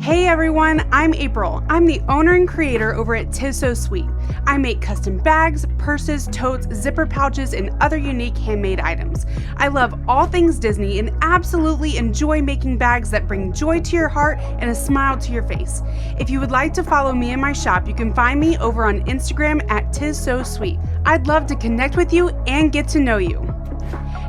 Hey everyone, I'm April. I'm the owner and creator over at 'Tis So Sweet. I make custom bags, purses, totes, zipper pouches, and other unique handmade items. I love all things Disney and absolutely enjoy making bags that bring joy to your heart and a smile to your face. If you would like to follow me in my shop, you can find me over on Instagram at 'Tis So Sweet. I'd love to connect with you and get to know you.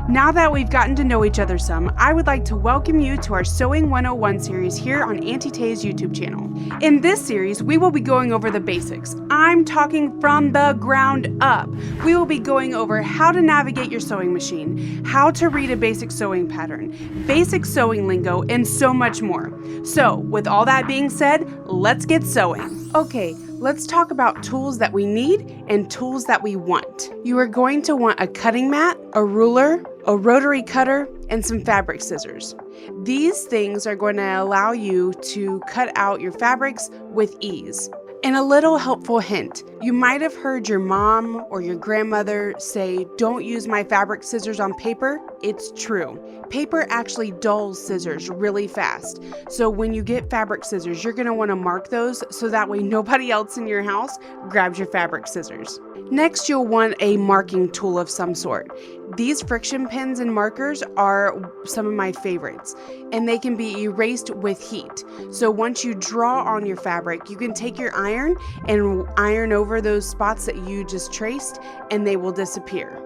Now that we've gotten to know each other some, I would like to welcome you to our Sewing 101 series here on Auntie Tay's YouTube channel. In this series, we will be going over the basics. I'm talking from the ground up. We will be going over how to navigate your sewing machine, how to read a basic sewing pattern, basic sewing lingo, and so much more. So, with all that being said, let's get sewing. Okay, let's talk about tools that we need and tools that we want. You are going to want a cutting mat, a ruler, a rotary cutter, and some fabric scissors. These things are going to allow you to cut out your fabrics with ease. And a little helpful hint, you might have heard your mom or your grandmother say, "Don't use my fabric scissors on paper." It's true. Paper actually dulls scissors really fast. So when you get fabric scissors, you're going to want to mark those so that way nobody else in your house grabs your fabric scissors. Next, you'll want a marking tool of some sort. These friction pins and markers are some of my favorites, and they can be erased with heat. So once you draw on your fabric, you can take your iron and iron over those spots that you just traced, and they will disappear.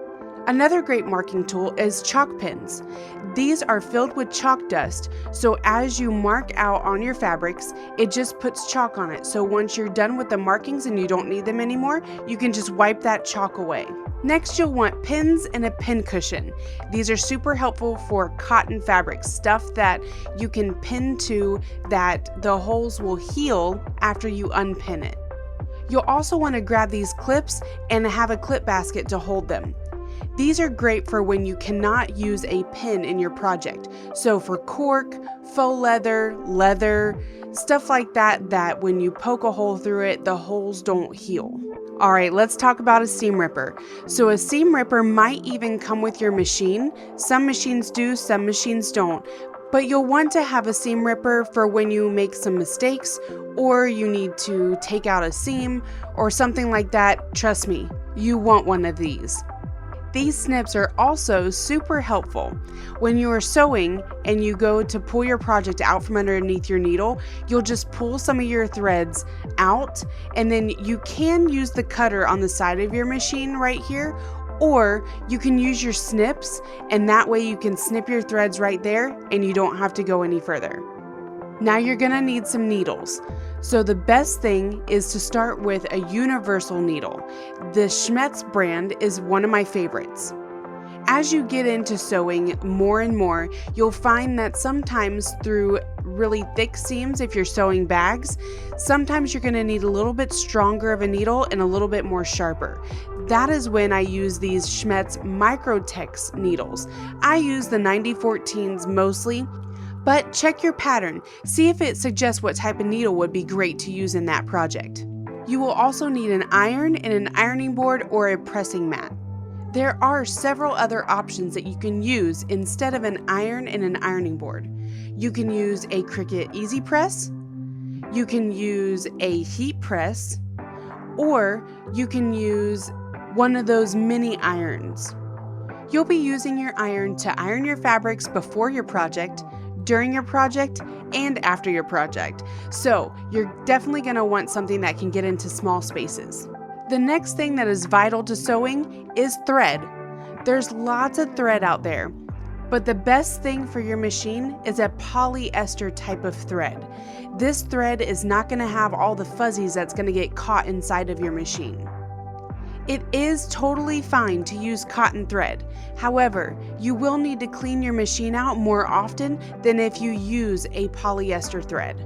Another great marking tool is chalk pins. These are filled with chalk dust, so as you mark out on your fabrics, it just puts chalk on it. So once you're done with the markings and you don't need them anymore, you can just wipe that chalk away. Next, you'll want pins and a pin cushion. These are super helpful for cotton fabrics, stuff that you can pin to that the holes will heal after you unpin it. You'll also want to grab these clips and have a clip basket to hold them. These are great for when you cannot use a pin in your project. So for cork, faux leather, leather, stuff like that, that when you poke a hole through it, the holes don't heal. All right, let's talk about a seam ripper. So a seam ripper might even come with your machine. Some machines do, some machines don't. But you'll want to have a seam ripper for when you make some mistakes or you need to take out a seam or something like that. Trust me, you want one of these. These snips are also super helpful. When you are sewing and you go to pull your project out from underneath your needle, you'll just pull some of your threads out, and then you can use the cutter on the side of your machine right here, or you can use your snips, and that way you can snip your threads right there and you don't have to go any further. Now you're gonna need some needles. So the best thing is to start with a universal needle. The Schmetz brand is one of my favorites. As you get into sewing more and more, you'll find that sometimes through really thick seams, if you're sewing bags, sometimes you're gonna need a little bit stronger of a needle and a little bit more sharper. That is when I use these Schmetz Microtex needles. I use the 9014s mostly, but check your pattern. See if it suggests what type of needle would be great to use in that project. You will also need an iron and an ironing board or a pressing mat. There are several other options that you can use instead of an iron and an ironing board. You can use a Cricut Easy Press, you can use a heat press, or you can use one of those mini irons. You'll be using your iron to iron your fabrics before your project, during your project, and after your project. So you're definitely going to want something that can get into small spaces. The next thing that is vital to sewing is thread. There's lots of thread out there, but the best thing for your machine is a polyester type of thread. This thread is not going to have all the fuzzies that's going to get caught inside of your machine. It is totally fine to use cotton thread. However, you will need to clean your machine out more often than if you use a polyester thread.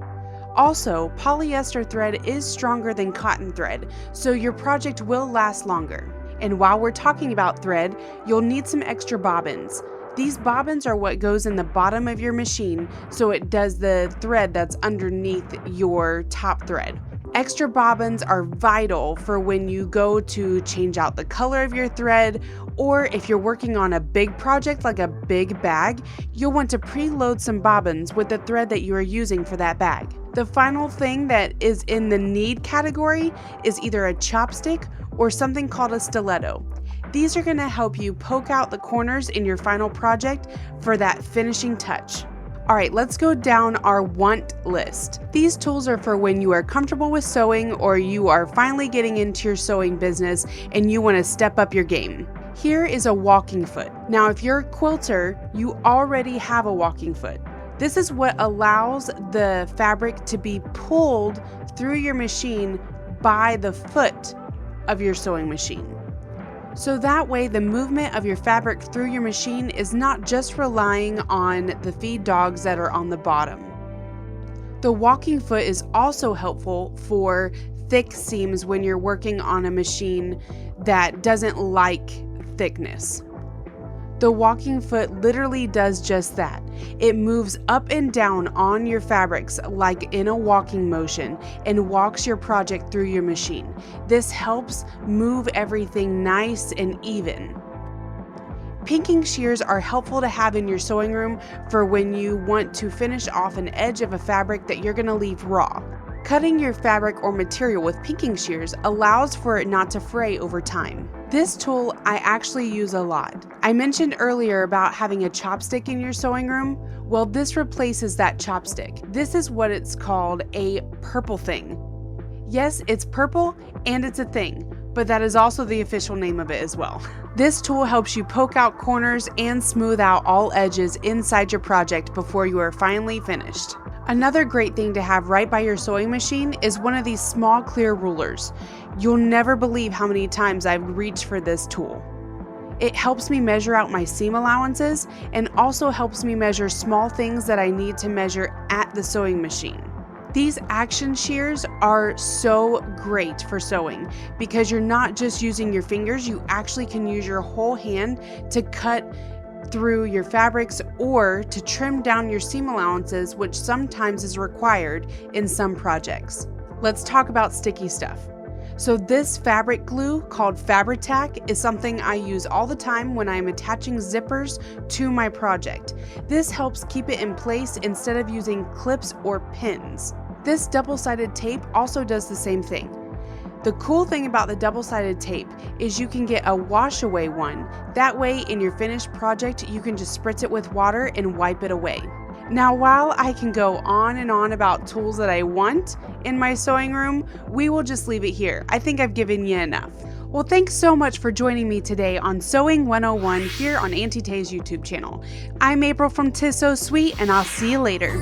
Also, polyester thread is stronger than cotton thread, so your project will last longer. And while we're talking about thread, you'll need some extra bobbins. These bobbins are what goes in the bottom of your machine, so it does the thread that's underneath your top thread. Extra bobbins are vital for when you go to change out the color of your thread, or if you're working on a big project like a big bag, you'll want to preload some bobbins with the thread that you are using for that bag. The final thing that is in the need category is either a chopstick or something called a stiletto. These are going to help you poke out the corners in your final project for that finishing touch. All right, let's go down our want list. These tools are for when you are comfortable with sewing or you are finally getting into your sewing business and you want to step up your game. Here is a walking foot. Now, if you're a quilter, you already have a walking foot. This is what allows the fabric to be pulled through your machine by the foot of your sewing machine. So that way the movement of your fabric through your machine is not just relying on the feed dogs that are on the bottom. The walking foot is also helpful for thick seams when you're working on a machine that doesn't like thickness. The walking foot literally does just that. It moves up and down on your fabrics like in a walking motion and walks your project through your machine. This helps move everything nice and even. Pinking shears are helpful to have in your sewing room for when you want to finish off an edge of a fabric that you're going to leave raw. Cutting your fabric or material with pinking shears allows for it not to fray over time. This tool I actually use a lot. I mentioned earlier about having a chopstick in your sewing room. Well, this replaces that chopstick. This is what it's called, a purple thing. Yes, it's purple and it's a thing, but that is also the official name of it as well. This tool helps you poke out corners and smooth out all edges inside your project before you are finally finished. Another great thing to have right by your sewing machine is one of these small clear rulers. You'll never believe how many times I've reached for this tool. It helps me measure out my seam allowances and also helps me measure small things that I need to measure at the sewing machine. These action shears are so great for sewing because you're not just using your fingers, you actually can use your whole hand to cut through your fabrics or to trim down your seam allowances, which sometimes is required in some projects. Let's talk about sticky stuff. So this fabric glue called Fabri-Tac is something I use all the time when I'm attaching zippers to my project. This helps keep it in place instead of using clips or pins. This double-sided tape also does the same thing. The cool thing about the double-sided tape is you can get a wash-away one. That way, in your finished project, you can just spritz it with water and wipe it away. Now, while I can go on and on about tools that I want in my sewing room, we will just leave it here. I think I've given you enough. Well, thanks so much for joining me today on Sewing 101 here on Auntie Tay's YouTube channel. I'm April from 'Tis So Sweet, and I'll see you later.